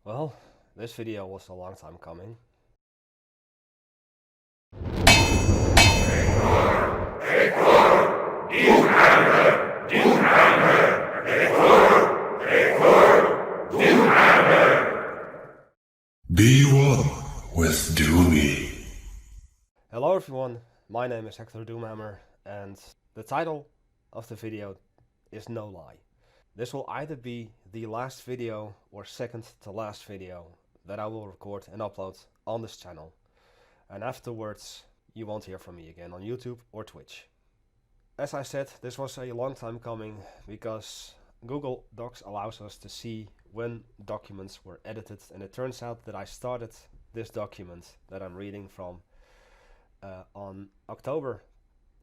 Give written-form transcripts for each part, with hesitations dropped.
Well, this video was a long time coming. Be one with Doomy. Hello everyone, my name is Hecthor Doomhammer, and the title of the video is No Lie. This will either be the last video or second to last video that I will record and upload on this channel. And afterwards, you won't hear from me again on YouTube or Twitch. As I said, this was a long time coming because Google Docs allows us to see when documents were edited, and it turns out that I started this document that I'm reading from on October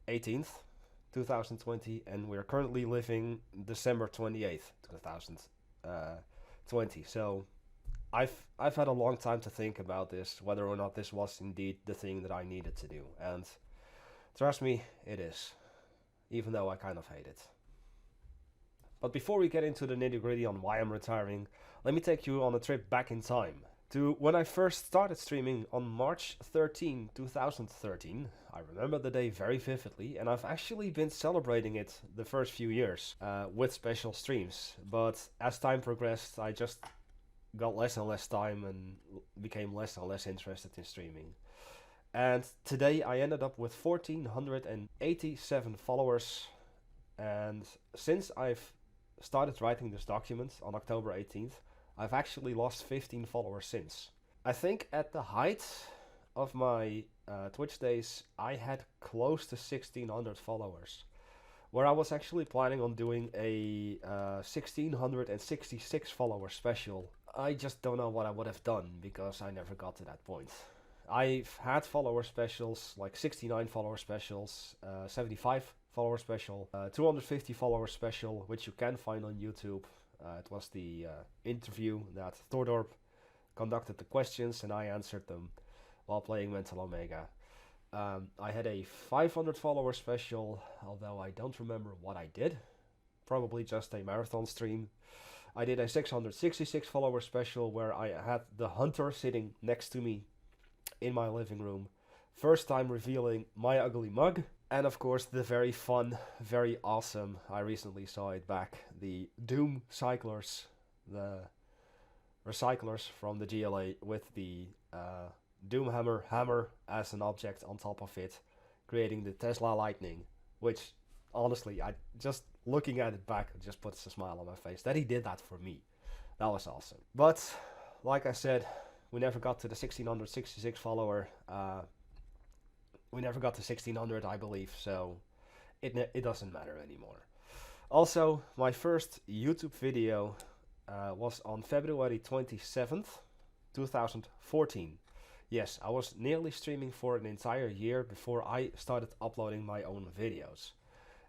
18th, 2020, and we're currently living December 28th, 2020. So I've had a long time to think about this, whether or not this was indeed the thing that I needed to do, and trust me, it is, even though I kind of hate it. But before we get into the nitty-gritty on why I'm retiring, let me take you on a trip back in time to when I first started streaming on March 13, 2013. I remember the day very vividly, and I've actually been celebrating it the first few years with special streams. But as time progressed, I just got less and less time and became less and less interested in streaming. And today I ended up with 1,487 followers, and since I've started writing this document on October 18th, I've actually lost 15 followers since. I think at the height of my Twitch days, I had close to 1,600 followers, where I was actually planning on doing a 1,666 follower special. I just don't know what I would have done because I never got to that point. I've had follower specials, like 69 follower specials, 75 follower special, 250 follower special, which you can find on YouTube. It was the interview that Thordorp conducted the questions and I answered them while playing Mental Omega. I had a 500 follower special, although I don't remember what I did. Probably just a marathon stream. I did a 666 follower special where I had the Hunter sitting next to me in my living room. First time revealing my ugly mug. And of course the very fun, very awesome, I recently saw it back, the Doom Cyclers, the recyclers from the GLA with the Doomhammer hammer as an object on top of it, creating the Tesla Lightning, which honestly, I just looking at it back, it just puts a smile on my face that he did that for me. That was awesome. But like I said, we never got to the 1,666 follower. We never got to 1,600, I believe, so it doesn't matter anymore. Also, my first YouTube video was on February 27th, 2014. Yes, I was nearly streaming for an entire year before I started uploading my own videos.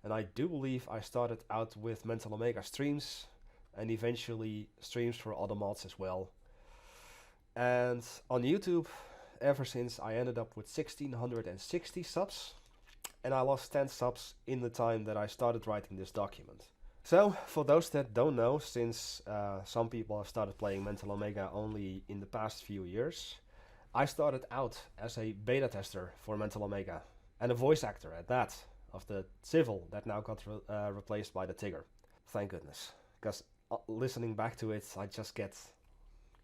And I do believe I started out with Mental Omega streams and eventually streams for other mods as well. And on YouTube, ever since, I ended up with 1,660 subs, and I lost 10 subs in the time that I started writing this document. So, for those that don't know, since some people have started playing Mental Omega only in the past few years, I started out as a beta tester for Mental Omega, and a voice actor at that, of the Civil that now got replaced by the Tigger. Thank goodness, because listening back to it, I just get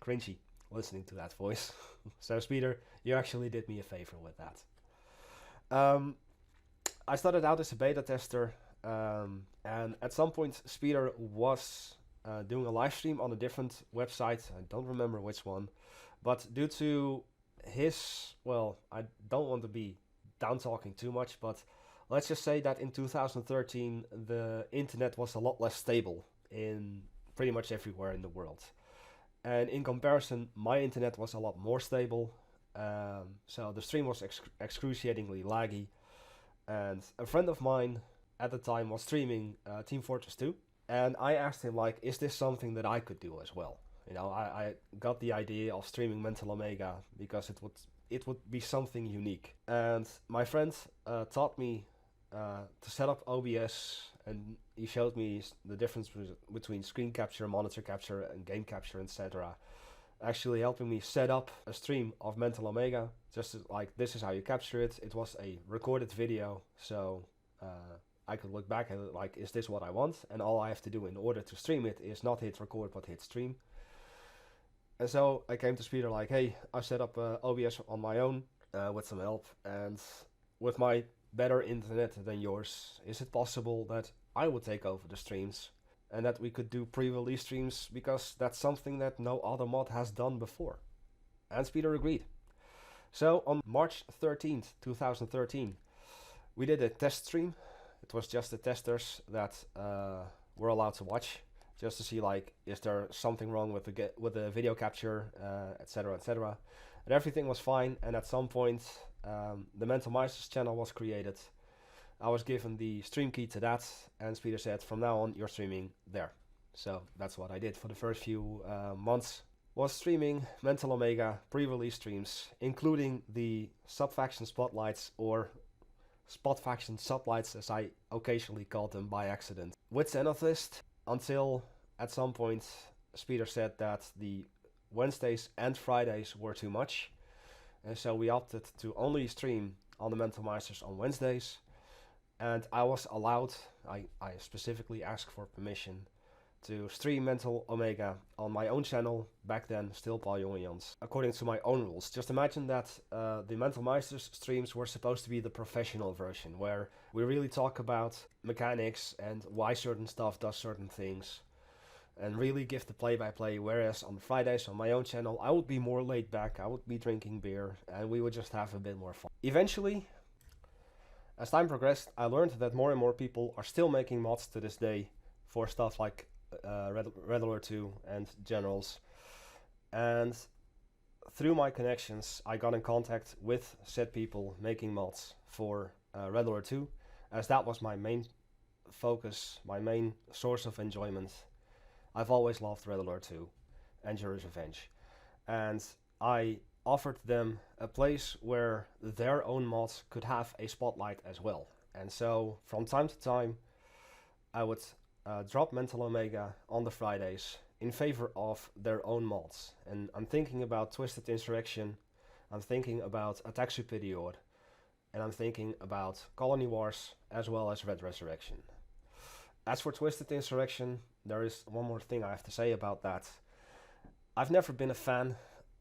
cringy listening to that voice. So Speeder, you actually did me a favor with that. I started out as a beta tester, and at some point Speeder was doing a live stream on a different website. I don't remember which one, but due to his, well, I don't want to be down talking too much, but let's just say that in 2013 the internet was a lot less stable in pretty much everywhere in the world. And in comparison, my internet was a lot more stable, so the stream was excruciatingly laggy. And a friend of mine at the time was streaming Team Fortress 2, and I asked him, like, is this something that I could do as well? You know, I got the idea of streaming Mental Omega because it would be something unique. And my friend taught me to set up OBS, and he showed me the difference between screen capture, monitor capture, and game capture, etc. actually helping me set up a stream of Mental Omega. Like, this is how you capture it. It was a recorded video, so I could look back at it like, is this what I want? And all I have to do in order to stream it is not hit record, but hit stream. And so I came to Speeder like, hey, I set up OBS on my own with some help, and with my better internet than yours, is it possible that I would take over the streams and that we could do pre-release streams, because that's something that no other mod has done before? And Speeder agreed. So on March 13th, 2013, we did a test stream. It was just the testers that were allowed to watch, just to see like, is there something wrong with the video capture, etc, etc. And everything was fine, and at some point the Mental Meisters channel was created. I was given the stream key to that, and Speeder said, from now on you're streaming there. So that's what I did for the first few months, was streaming Mental Omega pre-release streams, including the sub-faction spotlights, or spot-faction sublights as I occasionally called them by accident, with Zenithist, until at some point Speeder said that the Wednesdays and Fridays were too much, and so we opted to only stream on the Mental Meisters on Wednesdays. And I was allowed, I specifically asked for permission to stream Mental Omega on my own channel, back then still Paljongans, according to my own rules. Just imagine that the Mental Meisters streams were supposed to be the professional version, where we really talk about mechanics and why certain stuff does certain things, and really give the play-by-play, whereas on Fridays on my own channel I would be more laid back, I would be drinking beer, and we would just have a bit more fun. Eventually, as time progressed, I learned that more and more people are still making mods to this day for stuff like Red Alert 2 and Generals. And through my connections, I got in contact with said people making mods for Red Alert 2, as that was my main focus, my main source of enjoyment. I've always loved Red Alert 2 and Jury's Revenge. And I offered them a place where their own mods could have a spotlight as well. And so from time to time I would drop Mental Omega on the Fridays in favor of their own mods. And I'm thinking about Twisted Insurrection, I'm thinking about Attack Superior, and I'm thinking about Colony Wars as well as Red Resurrection. As for Twisted Insurrection, there is one more thing I have to say about that. I've never been a fan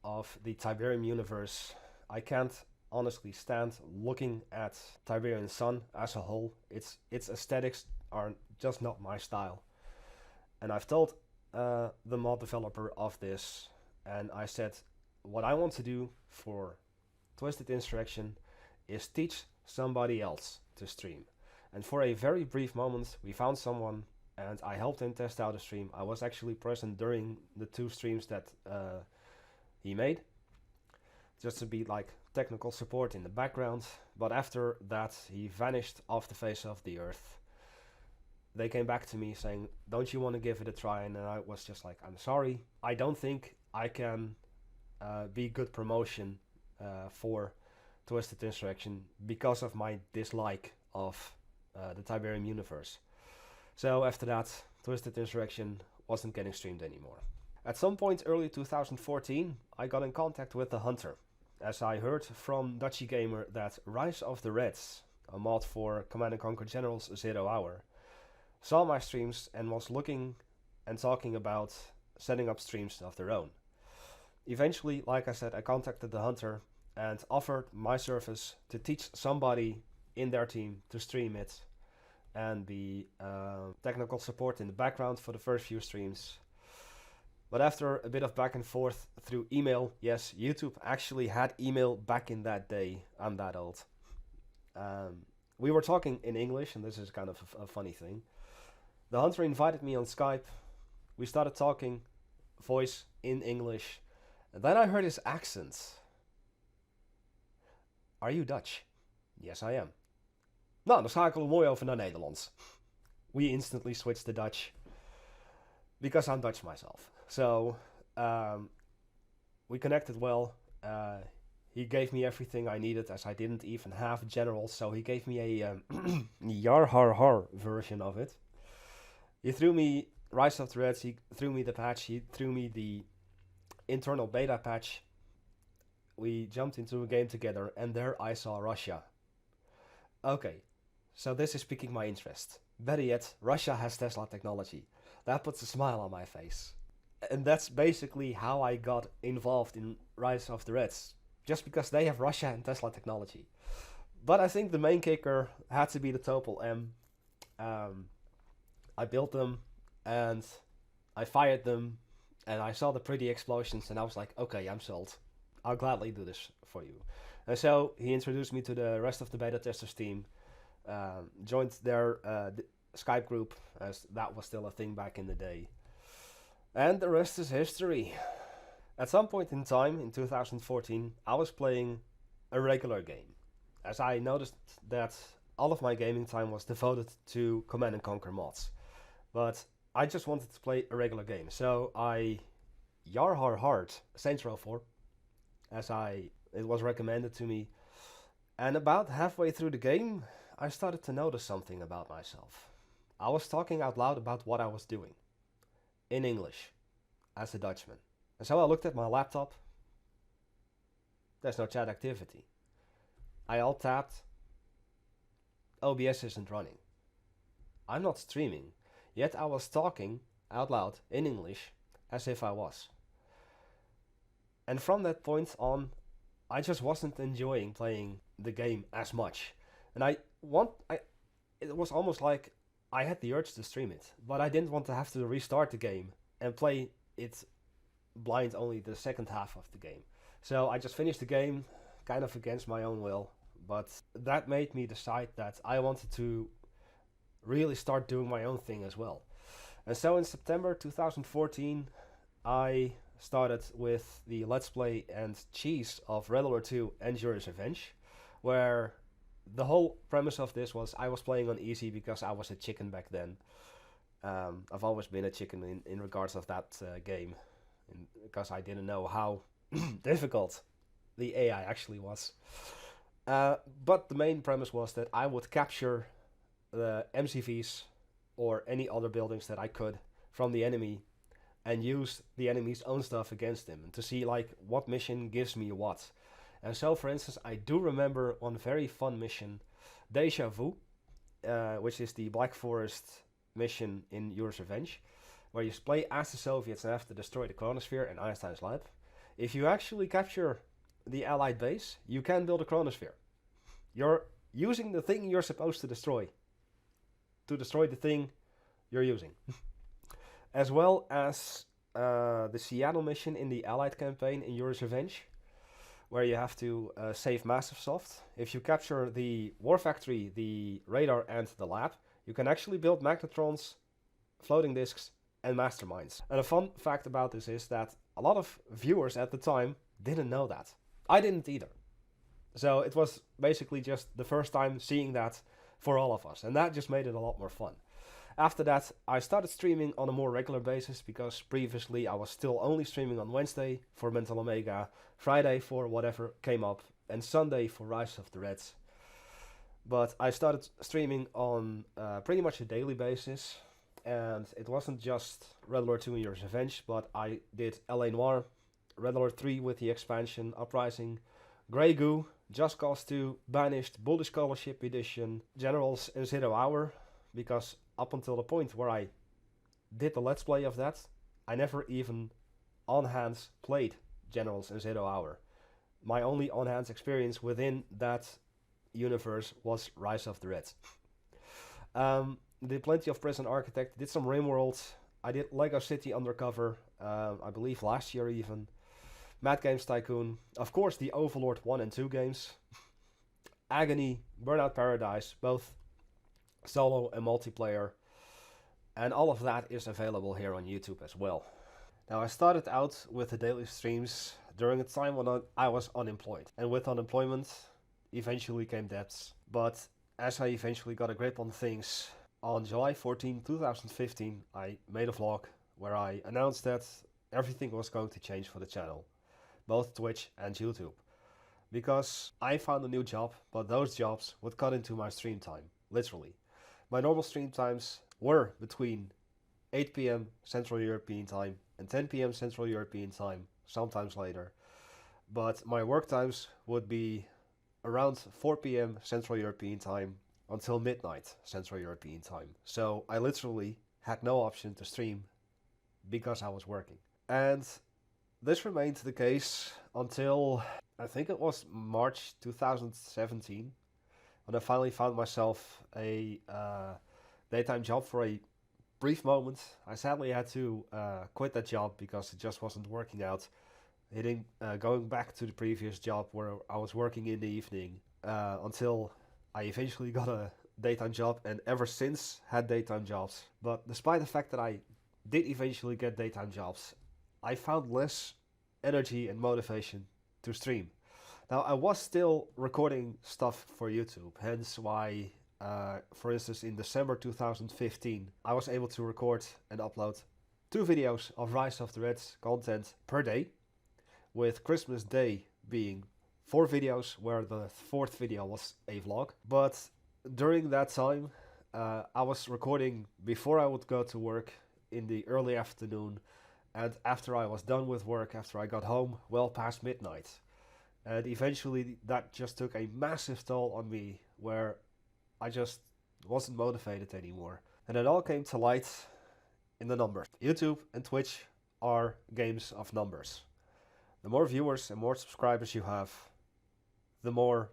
of the Tiberium universe. I can't honestly stand looking at Tiberian Sun as a whole. Its aesthetics are just not my style. And I've told the mod developer of this, and I said, what I want to do for Twisted Insurrection is teach somebody else to stream. And for a very brief moment we found someone, and I helped him test out a stream. I was actually present during the 2 streams that he made, just to be like technical support in the background, but after that he vanished off the face of the earth. They came back to me saying, don't you want to give it a try? And I was just like, I'm sorry, I don't think I can be good promotion for Twisted Insurrection because of my dislike of the Tiberium universe. So after that, Twisted Insurrection wasn't getting streamed anymore. At some point early 2014, I got in contact with the Hunter, as I heard from Dutchy Gamer that Rise of the Reds, a mod for Command & Conquer Generals 0 Hour, saw my streams and was looking and talking about setting up streams of their own. Eventually, like I said, I contacted the Hunter and offered my service to teach somebody in their team to stream it and be technical support in the background for the first few streams. But after a bit of back and forth through email, yes, YouTube actually had email back in that day, I'm that old. We were talking in English, and this is kind of a funny thing. The Hunter invited me on Skype, we started talking, voice in English, and then I heard his accent. Are you Dutch? Yes, I am. Nou, dan schakelen we mooi over naar Nederlands. We instantly switched to Dutch, because I'm Dutch myself. So, we connected well. He gave me everything I needed, as I didn't even have generals, so he gave me a yar har har version of it. He threw me Rise of the Reds, he threw me the patch, he threw me the internal beta patch, we jumped into a game together, and there I saw Russia. Okay, so this is piquing my interest. Better yet, Russia has Tesla technology. That puts a smile on my face. And that's basically how I got involved in Rise of the Reds. Just because they have Russia and Tesla technology. But I think the main kicker had to be the Topol M. I built them, and I fired them, and I saw the pretty explosions, and I was like, okay, I'm sold. I'll gladly do this for you. And so he introduced me to the rest of the beta testers team, joined their Skype group, as that was still a thing back in the day. And the rest is history. At some point in time, in 2014, I was playing a regular game, as I noticed that all of my gaming time was devoted to Command & Conquer mods. But I just wanted to play a regular game, so I Yarhar hard Saints Row 4, as it was recommended to me. And about halfway through the game, I started to notice something about myself. I was talking out loud about what I was doing, in English, as a Dutchman. And so I looked at my laptop. There's no chat activity. I alt-tabbed. OBS isn't running. I'm not streaming, yet I was talking out loud in English as if I was. And from that point on, I just wasn't enjoying playing the game as much. And it was almost like I had the urge to stream it, but I didn't want to have to restart the game and play it blind only the second half of the game. So I just finished the game, kind of against my own will, but that made me decide that I wanted to really start doing my own thing as well. And so in September 2014, I started with the Let's Play and cheese of Red Alert 2 and Yuri's Revenge, where the whole premise of this was I was playing on easy because I was a chicken back then. I've always been a chicken in regards of that game, because I didn't know how difficult the AI actually was. But the main premise was that I would capture the MCVs or any other buildings that I could from the enemy and use the enemy's own stuff against them, and to see like what mission gives me what. And so, for instance, I do remember one very fun mission, Deja Vu, which is the Black Forest mission in Yuri's Revenge, where you play as the Soviets and have to destroy the chronosphere and Einstein's lab. If you actually capture the Allied base, you can build a chronosphere. You're using the thing you're supposed to destroy the thing you're using. As well as the Seattle mission in the Allied campaign in Yuri's Revenge, where you have to save Massive Soft. If you capture the War Factory, the radar, and the lab, you can actually build magnetrons, floating disks, and masterminds. And a fun fact about this is that a lot of viewers at the time didn't know that. I didn't either. So it was basically just the first time seeing that for all of us, and that just made it a lot more fun. After that, I started streaming on a more regular basis, because previously I was still only streaming on Wednesday for Mental Omega, Friday for whatever came up, and Sunday for Rise of the Reds. But I started streaming on pretty much a daily basis, and it wasn't just Red Alert 2 and Yuri's Revenge, but I did LA Noire, Red Alert 3 with the expansion, Uprising, Grey Goo, Just Cause 2, Banished, Bullish Scholarship Edition, Generals in Zero Hour, because up until the point where I did the Let's Play of that, I never even on-hands played Generals in Zero Hour. My only on-hands experience within that universe was Rise of the Reds. Did plenty of Prison Architect, did some RimWorld, I did Lego City Undercover, I believe last year even, Mad Games Tycoon, of course the Overlord 1 and 2 games, Agony, Burnout Paradise, both solo and multiplayer, and all of that is available here on YouTube as well. Now, I started out with the daily streams during a time when I was unemployed, and with unemployment eventually came debts. But as I eventually got a grip on things, on July 14, 2015, I made a vlog where I announced that everything was going to change for the channel, both Twitch and YouTube, because I found a new job, but those jobs would cut into my stream time, literally. My normal stream times were between 8 p.m. Central European Time and 10 p.m. Central European Time sometimes later. But my work times would be around 4 p.m. Central European Time until midnight Central European Time. So I literally had no option to stream because I was working. And this remained the case until I think it was March 2017 when I finally found myself a daytime job for a brief moment. I sadly had to quit that job because it just wasn't working out. Going back to the previous job where I was working in the evening until I eventually got a daytime job, and ever since had daytime jobs. But despite the fact that I did eventually get daytime jobs, I found less energy and motivation to stream. Now, I was still recording stuff for YouTube, hence why, for instance, in December 2015, I was able to record and upload 2 videos of Rise of the Reds content per day, with Christmas Day being 4 videos, where the 4th video was a vlog. But during that time, I was recording before I would go to work in the early afternoon, and after I was done with work, after I got home, well past midnight. And eventually that just took a massive toll on me, where I just wasn't motivated anymore. And it all came to light in the numbers. YouTube and Twitch are games of numbers. The more viewers and more subscribers you have, the more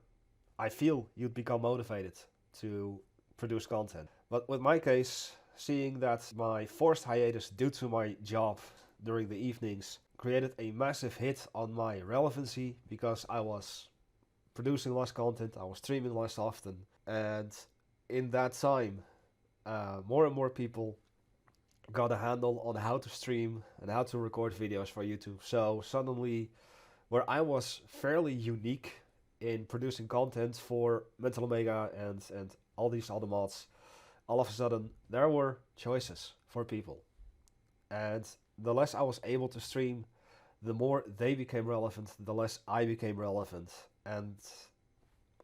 I feel you'd become motivated to produce content. But with my case, seeing that my forced hiatus due to my job during the evenings created a massive hit on my relevancy, because I was producing less content, I was streaming less often, and in that time, more and more people got a handle on how to stream and how to record videos for YouTube. So suddenly, where I was fairly unique in producing content for Mental Omega and all these other mods, all of a sudden there were choices for people. And the less I was able to stream, the more they became relevant, the less I became relevant. And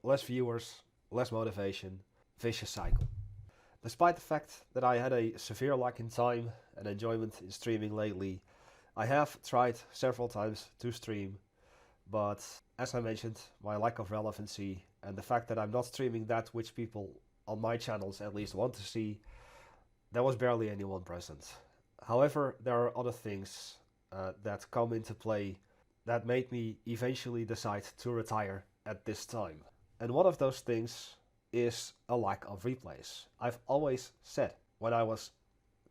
less viewers, less motivation, vicious cycle. Despite the fact that I had a severe lack in time and enjoyment in streaming lately, I have tried several times to stream, but as I mentioned, my lack of relevancy and the fact that I'm not streaming that which people on my channels at least want to see, there was barely anyone present. However, there are other things that come into play that made me eventually decide to retire at this time. And one of those things is a lack of replays. I've always said when I was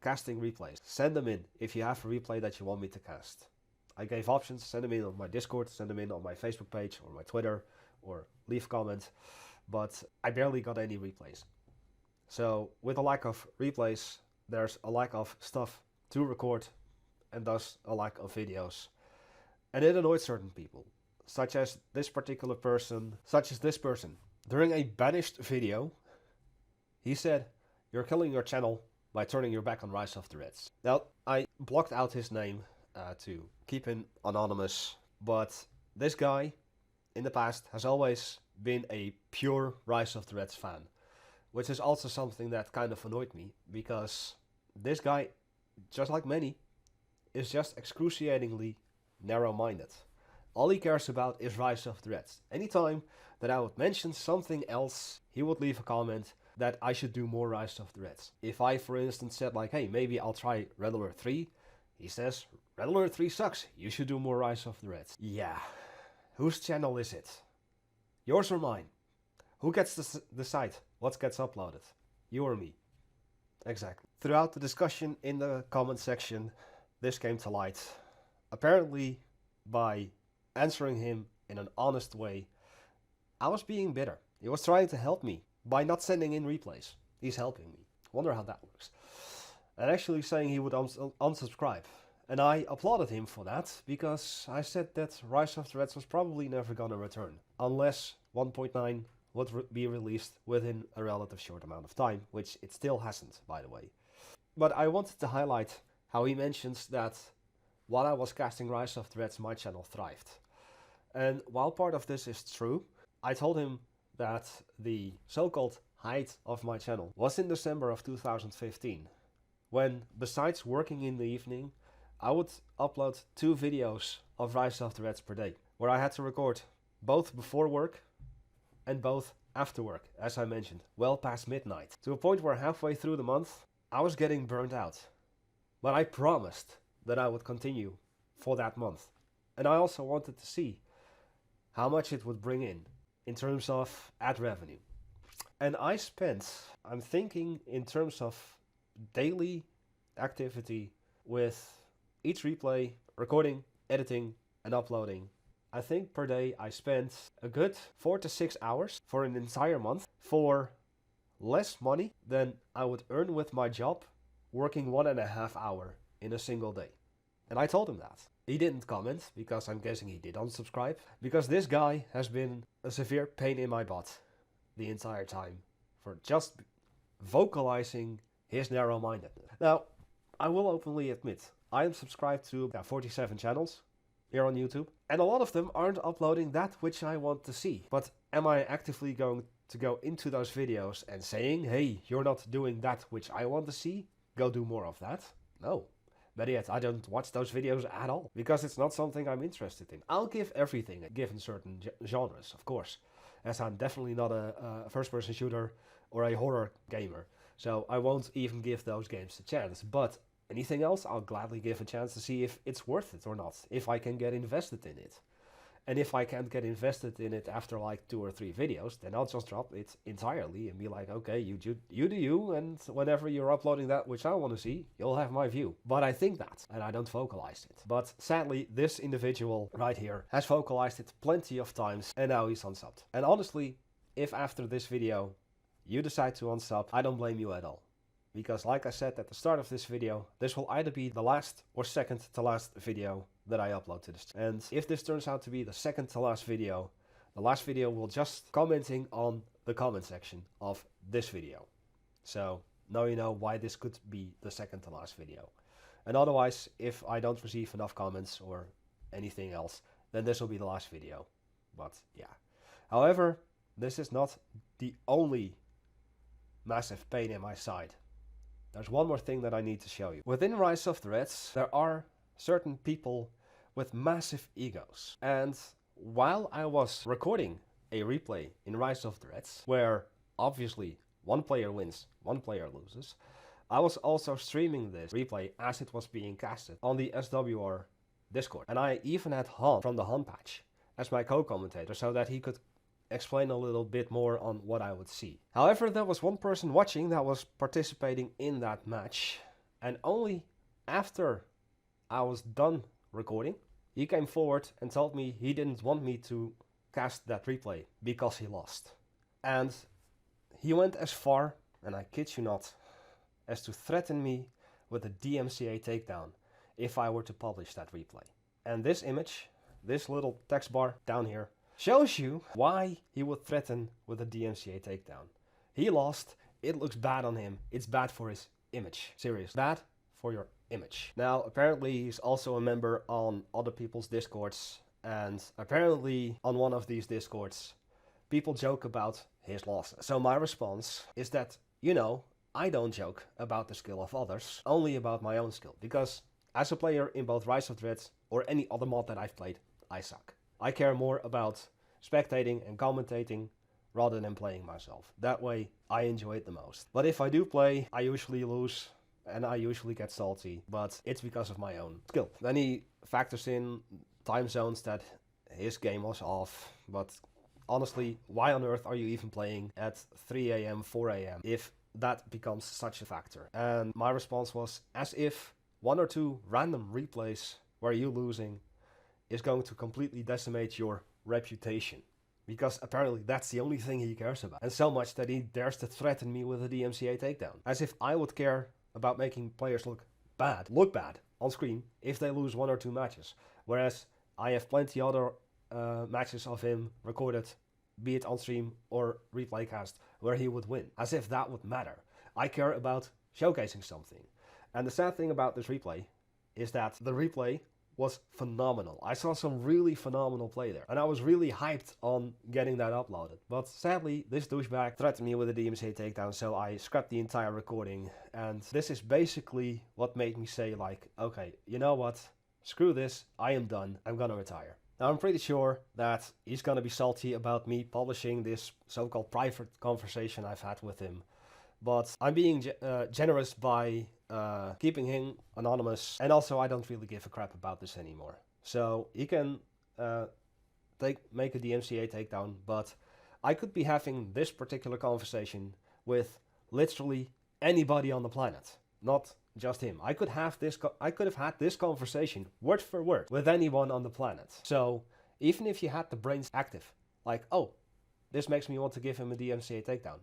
casting replays, send them in if you have a replay that you want me to cast. I gave options: send them in on my Discord, send them in on my Facebook page or my Twitter, or leave a comment, but I barely got any replays. So with a lack of replays, there's a lack of stuff to record, and thus a lack of videos. And it annoyed certain people, such as this person. During a banished video, he said, "You're killing your channel by turning your back on Rise of the Reds." Now, I blocked out his name to keep him anonymous, but this guy in the past has always been a pure Rise of the Reds fan, which is also something that kind of annoyed me, because this guy, just like many, is just excruciatingly narrow-minded. All he cares about is Rise of the Reds. Anytime that I would mention something else, he would leave a comment that I should do more Rise of the Reds. If I, for instance, said like, hey, maybe I'll try Red Alert 3, he says, Red Alert 3 sucks, you should do more Rise of the Reds. Yeah, whose channel is it? Yours or mine? Who gets to decide what gets uploaded? You or me? Exactly. Throughout the discussion in the comment section, this came to light. Apparently, by answering him in an honest way, I was being bitter. He was trying to help me by not sending in replays. He's helping me. Wonder how that works. And actually saying he would unsubscribe. And I applauded him for that, because I said that Rise of the Reds was probably never gonna return, unless 1.9 would be released within a relative short amount of time, which it still hasn't, by the way. But I wanted to highlight how he mentions that while I was casting Rise of the Reds, my channel thrived. And while part of this is true, I told him that the so-called height of my channel was in December of 2015, when, besides working in the evening, I would upload 2 videos of Rise of the Reds per day, where I had to record both before work and both after work, as I mentioned, well past midnight, to a point where halfway through the month I was getting burnt out. But I promised that I would continue for that month. And I also wanted to see how much it would bring in terms of ad revenue. And I'm thinking in terms of daily activity with each replay, recording, editing, and uploading. I think per day I spent a good 4 to 6 hours for an entire month for less money than I would earn with my job working 1.5 hours in a single day. And I told him that. He didn't comment, because I'm guessing he did unsubscribe, because this guy has been a severe pain in my butt the entire time for just vocalizing his narrow-mindedness. Now, I will openly admit, I am subscribed to 47 channels here on YouTube, and a lot of them aren't uploading that which I want to see. But am I actively going to go into those videos and saying, hey, you're not doing that which I want to see, go do more of that? No. Better yet, I don't watch those videos at all, because it's not something I'm interested in. I'll give everything, given certain genres, of course, as I'm definitely not a first-person shooter or a horror gamer, so I won't even give those games a chance. But anything else, I'll gladly give a chance to see if it's worth it or not, if I can get invested in it. And if I can't get invested in it after like 2 or 3 videos, then I'll just drop it entirely and be like, okay, you do you, and whenever you're uploading that which I want to see, you'll have my view. But I think that, and I don't vocalize it. But sadly, this individual right here has vocalized it plenty of times, and now he's unsubbed. And honestly, if after this video you decide to unsub, I don't blame you at all. Because like I said at the start of this video, this will either be the last or second to last video that I upload to this. And if this turns out to be the second to last video, the last video will just commenting on the comment section of this video. So now you know why this could be the second to last video. And otherwise, if I don't receive enough comments or anything else, then this will be the last video. But yeah. However, this is not the only massive pain in my side. There's one more thing that I need to show you. Within Rise of the Reds, there are certain people with massive egos. And while I was recording a replay in Rise of the Reds, where obviously one player wins, one player loses, I was also streaming this replay as it was being casted on the SWR Discord. And I even had Han from the Han patch as my co-commentator so that he could explain a little bit more on what I would see. However, there was one person watching that was participating in that match, and only after I was done recording, he came forward and told me he didn't want me to cast that replay because he lost. And he went as far, and I kid you not, as to threaten me with a DMCA takedown if I were to publish that replay. And this image, this little text bar down here, shows you why he would threaten with a DMCA takedown. He lost, it looks bad on him, it's bad for his image. Serious, bad for your image. Now, apparently he's also a member on other people's Discords, and apparently on one of these Discords, people joke about his losses. So my response is that, you know, I don't joke about the skill of others, only about my own skill. Because as a player in both Rise of the Reds or any other mod that I've played, I suck. I care more about spectating and commentating rather than playing myself. That way, I enjoy it the most. But if I do play, I usually lose and I usually get salty, but it's because of my own skill. Then he factors in time zones that his game was off, but honestly, why on earth are you even playing at 3 AM, 4 AM if that becomes such a factor? And my response was, as if 1 or 2 random replays where you're losing is going to completely decimate your reputation. Because apparently that's the only thing he cares about. And so much that he dares to threaten me with a DMCA takedown. As if I would care about making players look bad on screen if they lose 1 or 2 matches. Whereas I have plenty other matches of him recorded, be it on stream or replay cast, where he would win. As if that would matter. I care about showcasing something. And the sad thing about this replay is that the replay was phenomenal. I saw some really phenomenal play there. And I was really hyped on getting that uploaded. But sadly, this douchebag threatened me with a DMCA takedown, so I scrapped the entire recording. And this is basically what made me say like, okay, you know what? screw this, I am done, I'm gonna retire. Now I'm pretty sure that he's gonna be salty about me publishing this so-called private conversation I've had with him. But I'm being generous by keeping him anonymous, and also I don't really give a crap about this anymore. So he can make a DMCA takedown, but I could be having this particular conversation with literally anybody on the planet, not just him. I could have had this conversation word for word with anyone on the planet. So even if you had the brains active, like, oh, this makes me want to give him a DMCA takedown,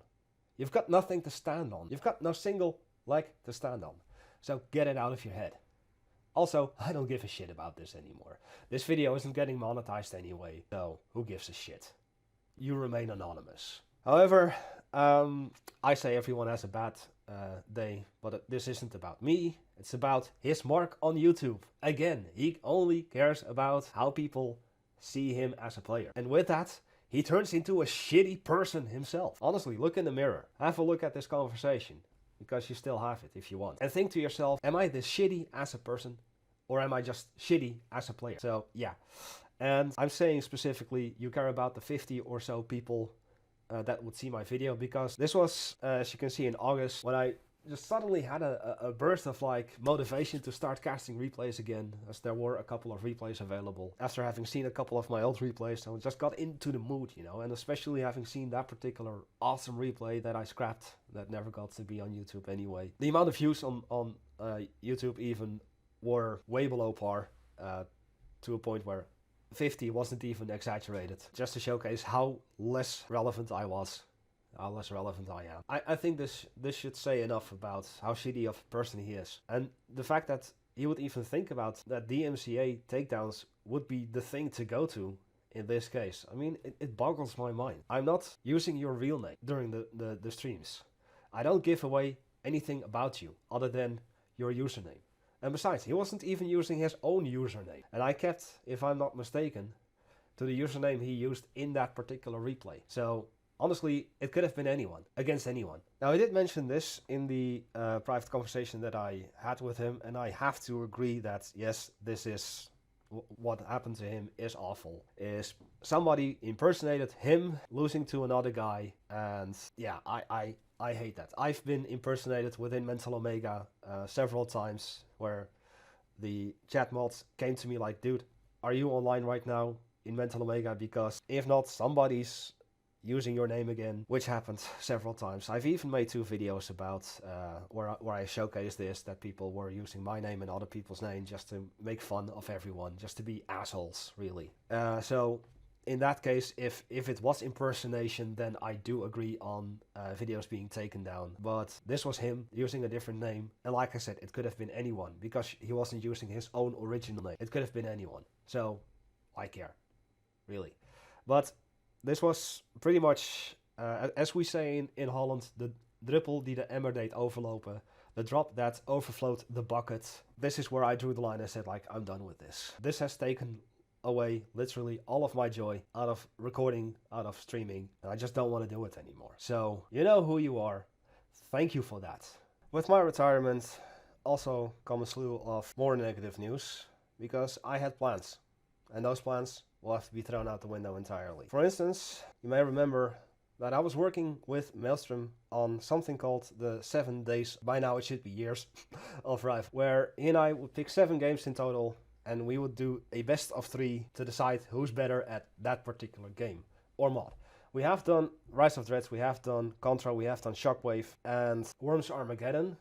you've got nothing to stand on. You've got no single leg to stand on. So get it out of your head. Also, I don't give a shit about this anymore. This video isn't getting monetized anyway, so who gives a shit? You remain anonymous. However, I say everyone has a bad day, but this isn't about me. It's about his mark on YouTube. Again, he only cares about how people see him as a player. And with that, he turns into a shitty person himself. Honestly, look in the mirror. Have a look at this conversation, because you still have it if you want. And think to yourself, am I this shitty as a person? Or am I just shitty as a player? So, yeah. And I'm saying specifically, you care about the 50 or so people that would see my video, because this was, as you can see, in August, when I just suddenly had a burst of like motivation to start casting replays again, as there were a couple of replays available. After having seen a couple of my old replays, I just got into the mood, you know, and especially having seen that particular awesome replay that I scrapped, that never got to be on YouTube anyway. The amount of views on YouTube even were way below par, to a point where 50 wasn't even exaggerated, just to showcase how less relevant I was, how less relevant I am. I think this should say enough about how shitty of a person he is. And the fact that he would even think about that DMCA takedowns would be the thing to go to in this case. I mean, it boggles my mind. I'm not using your real name during the streams. I don't give away anything about you other than your username. And besides, he wasn't even using his own username. And I kept, if I'm not mistaken, to the username he used in that particular replay. So, honestly, it could have been anyone, against anyone. Now, I did mention this in the private conversation that I had with him, and I have to agree that, yes, this is what happened to him is awful. Is somebody impersonated him losing to another guy, and yeah, I hate that. I've been impersonated within Mental Omega several times, where the chat mods came to me like, dude, are you online right now in Mental Omega? Because if not, somebody's using your name again, which happened several times. I've even made 2 videos about where I showcased this, that people were using my name and other people's name just to make fun of everyone, just to be assholes, really. So in that case, if it was impersonation, then I do agree on videos being taken down. But this was him using a different name. And like I said, it could have been anyone, because he wasn't using his own original name. It could have been anyone. So, I care. Really. But this was pretty much, as we say in Holland, de druppel die de emmer deed overlopen. The drop that overflowed the bucket. This is where I drew the line and said, like, I'm done with this. This has taken away literally all of my joy out of recording, out of streaming, and I just don't want to do it anymore. So, you know who you are. Thank you for that. With my retirement also come a slew of more negative news, because I had plans, and those plans will have to be thrown out the window entirely. For instance, you may remember that I was working with Maelstrom on something called the 7 days, by now it should be years, of Rife, where he and I would pick 7 games in total, and we would do a best of 3 to decide who's better at that particular game or mod. We have done Rise of Dreads, we have done Contra, we have done Shockwave, and Worms Armageddon.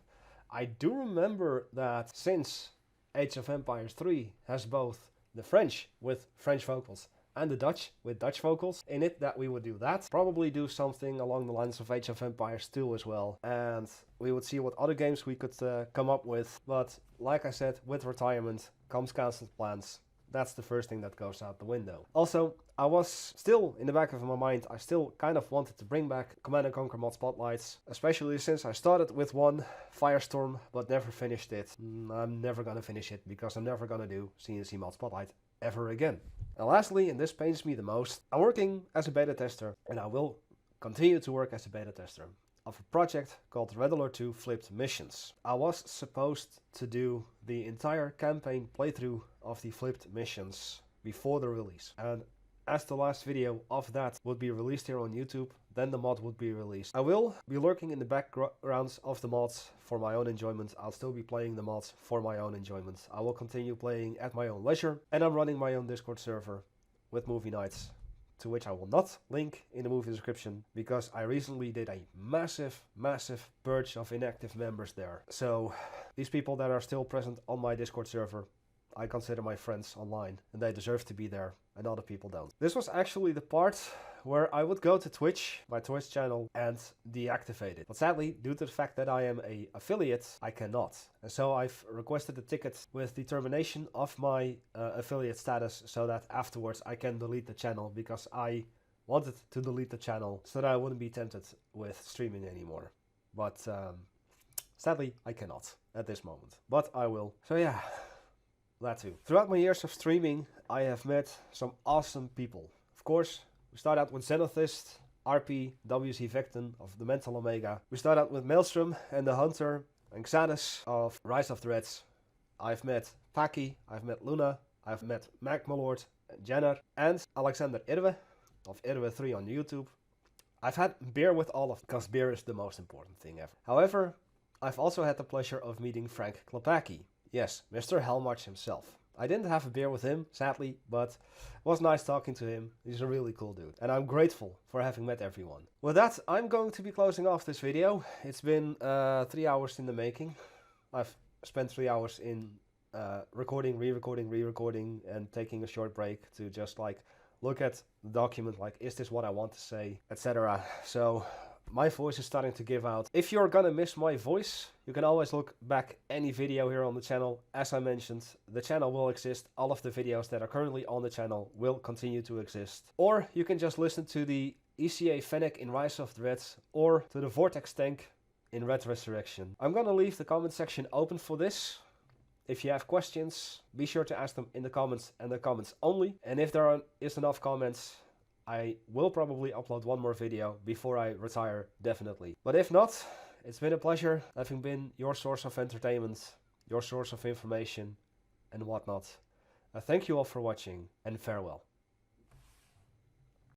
I do remember that since Age of Empires 3 has both the French with French vocals and the Dutch with Dutch vocals in it, that we would do that. Probably do something along the lines of Age of Empires 2 as well. And we would see what other games we could come up with. But like I said, with retirement comes cancelled plans. That's the first thing that goes out the window. Also, I was still, in the back of my mind, I still kind of wanted to bring back Command & Conquer Mod Spotlights. Especially since I started with one, Firestorm, but never finished it. I'm never gonna finish it, because I'm never gonna do CNC Mod Spotlight ever again. And lastly, and this pains me the most, I'm working as a beta tester, and I will continue to work as a beta tester of a project called Red Alert 2 Flipped Missions. I was supposed to do the entire campaign playthrough of the Flipped Missions before the release. And as the last video of that would be released here on YouTube, then the mod would be released. I will be lurking in the backgrounds of the mods for my own enjoyment. I'll still be playing the mods for my own enjoyment. I will continue playing at my own leisure, and I'm running my own Discord server with movie nights, to which I will not link in the movie description, because I recently did a massive purge of inactive members there. So these people that are still present on my Discord server, I consider my friends online, and they deserve to be there, and other people don't. This was actually the part where I would go to Twitch, my Twitch channel, and deactivate it. But sadly, due to the fact that I am an affiliate, I cannot. And so I've requested a ticket with the termination of my affiliate status, so that afterwards I can delete the channel, because I wanted to delete the channel so that I wouldn't be tempted with streaming anymore. But sadly, I cannot at this moment. But I will. So yeah, that too. Throughout my years of streaming, I have met some awesome people. Of course, we start out with Xenothist, RP, WC Vecton of the Mental Omega. We start out with Maelstrom and the Hunter, and Xanus of Rise of the Reds. I've met Paki, I've met Luna, I've met Magmalord, Jenner, and Alexander Irwe of Irwe3 on YouTube. I've had beer with all of them, because beer is the most important thing ever. However, I've also had the pleasure of meeting Frank Klepacki. Yes, Mr. Helmarch himself. I didn't have a beer with him, sadly, but it was nice talking to him. He's a really cool dude, and I'm grateful for having met everyone. With that, I'm going to be closing off this video. It's been 3 hours in the making. I've spent 3 hours in recording, re-recording, and taking a short break to just like look at the document, like, is this what I want to say, etc. So my voice is starting to give out. If you're gonna miss my voice, you can always look back any video here on the channel. As I mentioned, the channel will exist. All of the videos that are currently on the channel will continue to exist. Or you can just listen to the ECA Fennec in Rise of the Reds, or to the Vortex Tank in Red Resurrection. I'm gonna leave the comment section open for this. If you have questions, be sure to ask them in the comments, and the comments only. And if there is enough comments, I will probably upload one more video before I retire, definitely. But if not, it's been a pleasure having been your source of entertainment, your source of information, and whatnot. Thank you all for watching, and farewell.